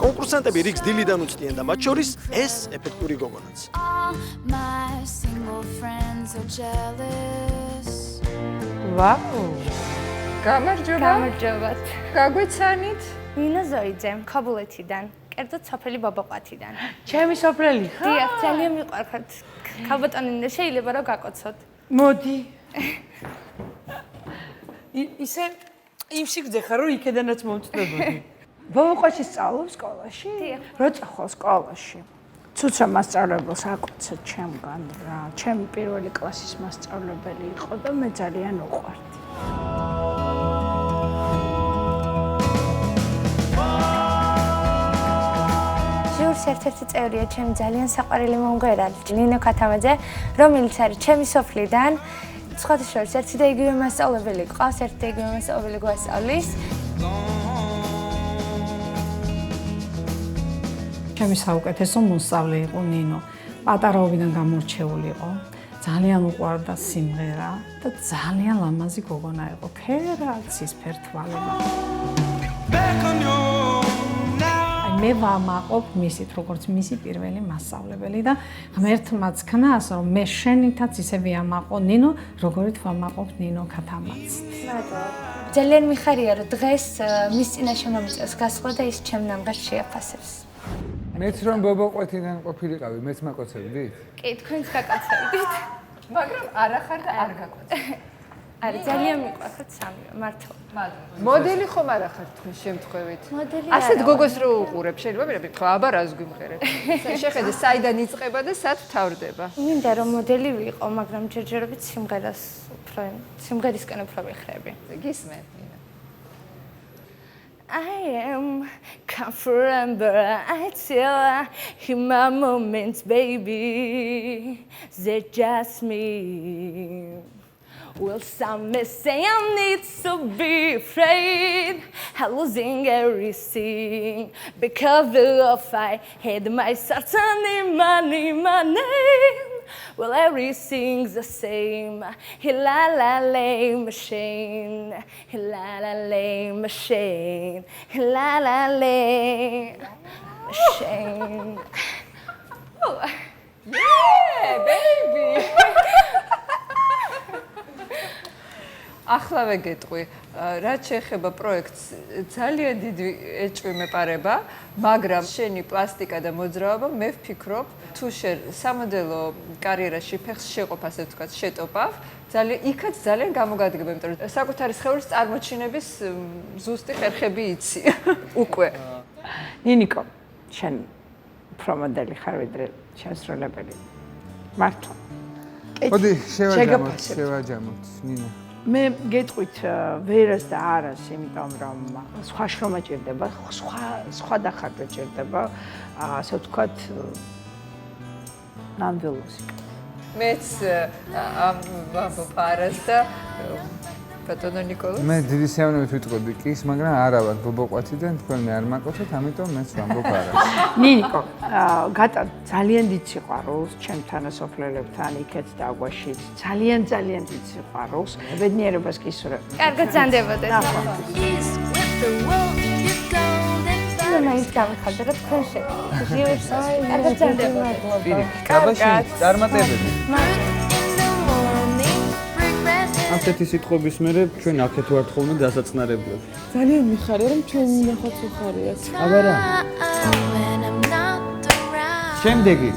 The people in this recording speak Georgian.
კონკურსანტები რიგს დილიდან უცდიან და მათ შორის ეს ეფექტური გოგონაც. ვაუ! გამარჯობა. გამარჯობათ. გაგვეცანით? ნინო ზოიძე, ქაბულეთიდან, კერძოდ სოფელი ბაბაყვათიდან. ჩემი სოფლელი ხარ? დიახ, ძალიან მიყვარხართ. ქალბატონინდა, შეიძლება რომ გაკოცოთ. მოდი. ისე იმ სიგრძე ხარ, რომ იქედანაც მომწდებოდი. ბაბაყვათში სწავლობ სკოლაში? დიახ. რო წახვალ სკოლაში? ცუცა მასწავლებელს აკოცეთ ჩემგან რა. ჩემი პირველი კლასის მასწავლებელი იყო და მე ძალიან უყვარდი. ჟიურის ერთ-ერთი წევრია ჩემი ძალიან საყვარელი მომღერალი, ნინო ქათამაძე, რომელიც არის ჩემი სოფლიდან. სხვათა შორის ერთი და იგივე მასწავლებელი ყავს, ერთი და იგივე მასწავლებელი გვასწავლის. ჩემი საუკეთესო მოსწავლე იყო ნინო. პატარაობიდან გამორჩეული იყო. ძალიან უყვარდა სიმღერა და ძალიან ლამაზი გოგონა იყო. ფერაცის ფერთვალება. მე ვამაყობ მისით, როგორც მისი პირველი მასწავლებელი და ღმერთმა ცქნას, რომ მე შენითაც ისე ვიამაყო ნინო, როგორით ვამაყობ ნინო ქათამაძეს. ძალიან მიხარია, რომ დღეს მის წინაშე მომიწევს გასვლა და ის ჩემ ნამღერს შეაფასებს. მეც რომ ბობოყვეთიდან ყოფილიყავი, მეც მაკოცებდით? კი, თქვენც გაკოცებდით. მაგრამ არა ხარ და არ გაკოცებ. არა, ძალიან მიყვარხართ სამივე, მართლა. მოდელი ხომ არა ხარ თქვენ შემთხვევით? მოდელი ასეთ არა. გოგოს რო უყურებ, შეიძლება პირდაპირ თქვა, აბა რას გვიმღერებ. შეხედე, საიდან იწყება და სად თავდება. მინდა რომ მოდელი ვიყო, მაგრამ ჯერჯერობით სიმღერისკენ უფრო ვიხრები. გისმენ, ნინო. I am confident, but I tell him my moments, baby, they're just me. Will some may say I need to be afraid of losing everything because of I had my certainty, money. Well, everything's the same. La la la machine, la la la machine, la la la machine. Oh, yeah, baby. ახლა ვეგეტყვი, რაც შეეხება პროექტს, ძალიან დიდი ეჭვი მეპარება, მაგრამ შენი პლასტიკა და მოძრაობა, მე ვფიქრობ, თუ შენ სამოდელო კარიერაში ფეხს შეყოფ, ასე ვთქვათ, შეტოპავ, იქაც ძალიან გამოგადგება, იმიტომ რომ საკუთარი სხეულის წარმოჩინების ზუსტი ხერხები იცი. უკვე. ნინიკო, შენ უფრო მოდელი ხარ ვიდრე შემსრულებელი. მართლა. მოდი, შევაჯამოთ, ნინო. მე გეტყვით ვერას და არას, იმიტომ რომ სხვა შრომა ჭირდება, სხვა დახარჯვა ჭირდება, ასე ვთქვათ, ნამდვილ მუსიკას. მეც ამ ვამბობ და ბატონო ნიკოლას. მე დიდი სიამოვნებით ვიტყოდი კის, მაგრამ არა ვარ ბობოყვათიდან, თქვენ მე არ მაკოცეთ, ამიტომ მეც ვამბობ არას. ნინიკო, გატან ძალიან დიდ სიყვარულს ჩემთან სოფლელებთან იქეთ და აგვაშიც. ძალიან დიდ სიყვარულს. ბედნიერებას გისურვებ. კარგად ზანდებოდეთ. მაინც გამიხარდა რა თქვენ შეგვიძლია. ჟიურს კარგად ზანდებოდეთ. კაბაში წარმატებები. ასეთი სიტყვების მერე ჩვენ აქეთ ვართ ხოლმე დასაწყნარებლად. ძალიან მიხარია რომ ჩვენ მინახოთ უხარიათ. აბა რა. შემდეგი